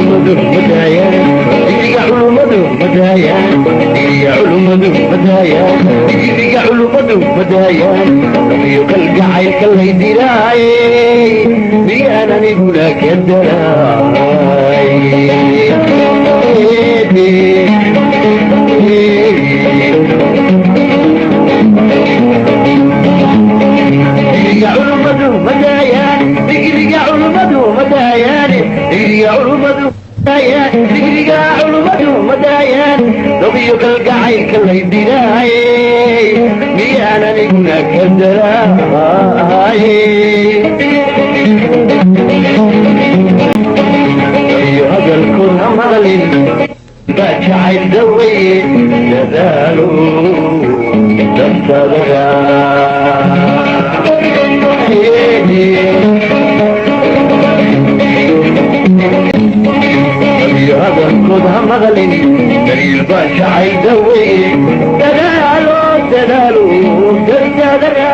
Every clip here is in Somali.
علومadu madaayaan digriga culumadu madaayaan digriga culumadu madaayaan digriga culumadu madaayaan rabiyo kalgacaylka laydiraaye miyaan aniguna ka daraay digriga culumadu madaayaan digriga culumadu madaayaan digriga culumadu digriga culumadu madaayaan rabiyo kalgacaylka laydiraaye miyaan aniguna ka daraaye iyo hadalkood ha maqlin baa jacayl dawaye dadaalo dantaadaga iyo hadalkood ha maqlin daliil baa jacayl dawaye dadaalo dadaalo dantaadaga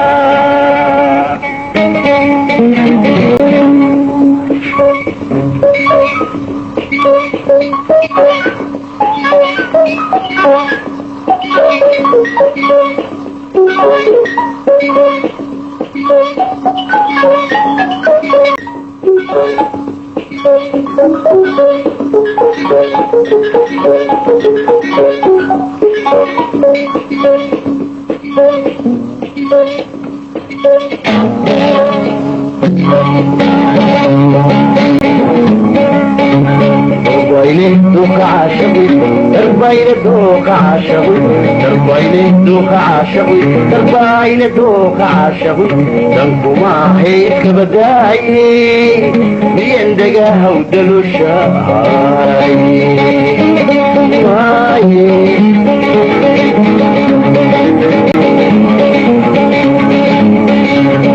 darbayna dooka caashaqi dankumaahay kabadaaye miyan dhagahaw dalushaay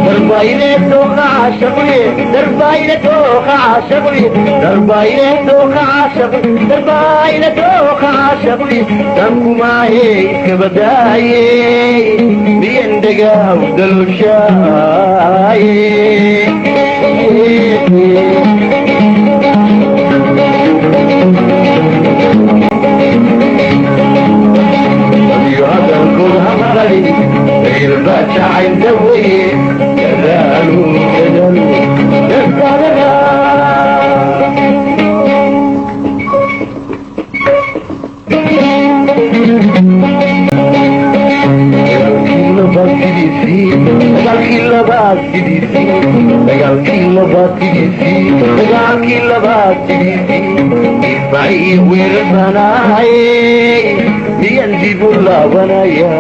darbayne dooka caashaqi darbayne dooka caashaqi darbayne dooka caashaqi darbayne dooka caashaqi dankumaahay kabadaaye miyan dhagahaw dalushaay adiyo hadalkood ha maqlin daliil baa jacayl dawaye dadaalu dadalu dantaadaga dagaalkii labaad sidiisii ifacii weerarsanaaye miyan dib u laabanaya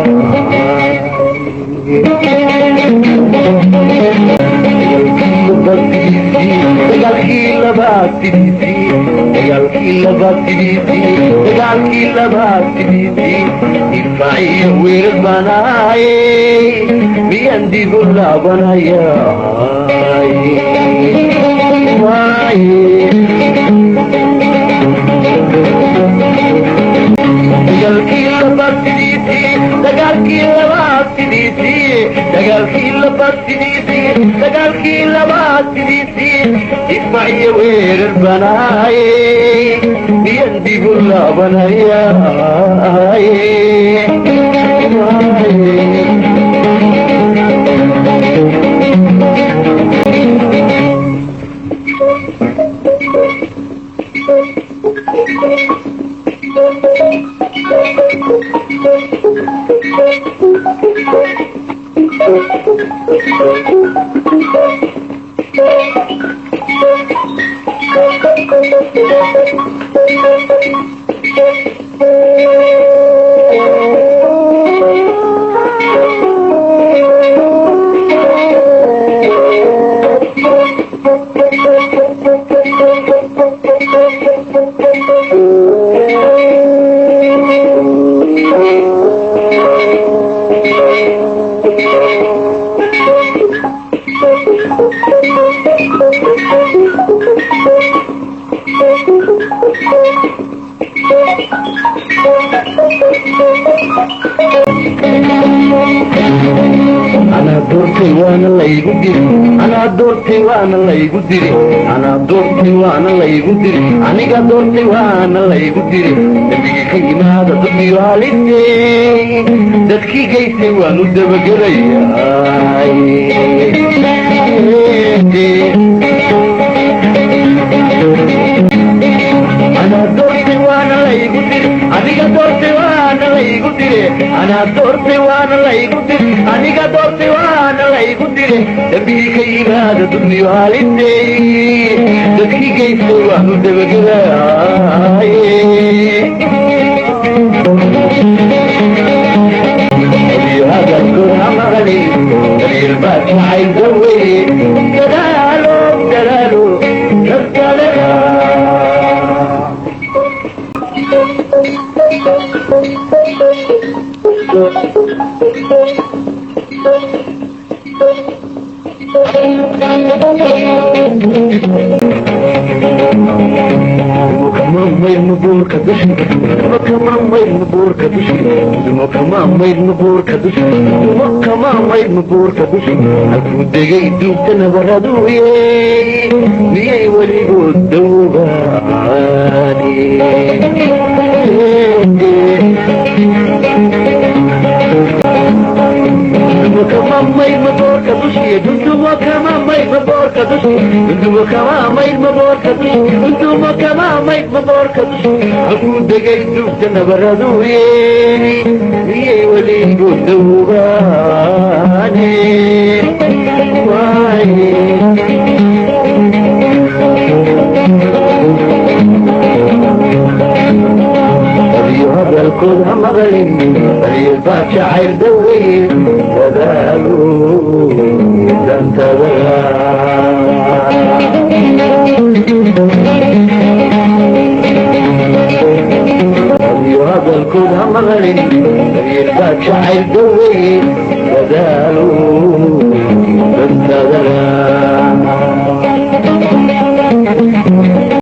dagaalkii labaad sidiisii ifacii weerarsanaaye miyan dib u laabanaya dagaalkii labaad sidiisii ifacii weerarsanaaye miyan dib u laabanaya أنا دورتي وأنا اللي يقدر أنا دورتي وأنا اللي يقدر أنا دورتي وأنا اللي يقدر أنا دورتي وأنا اللي يقدر نبي خيمة ضدي والدي دتكي جيتي وأنا دبقري أنا دورتي وأنا اللي يقدر أنا دورتي وأنا اللي يقدر أنا دورتي وأنا اللي يقدر أنا دورتي وأنا اللي يقدر نبي خيمة ضدي والدي دتكي جيتي وأنا دبقري هذا الكون عمغلي دليل بات معي زوي دلالو دلالو نفتلها ماي نبور كدش كمان ماي نبور كدش كمان ماي نبور كدش كمان ماي نبور كدش أكو دقي دوك أنا بردوي نيجي ولي قدوباني كمان ماي نبور كدش دندو كمان ماي نبور كدش دندو كمان ماي نبور كدش دندو كمان ماي نبور كدش أكو دقي دوك أنا بردوي نيجي ولي قدوباني هذا الكون مغلي فريق شاعر دوي وذالو انت هذا الكون مغلي فريق شاعر دوي وذالو انت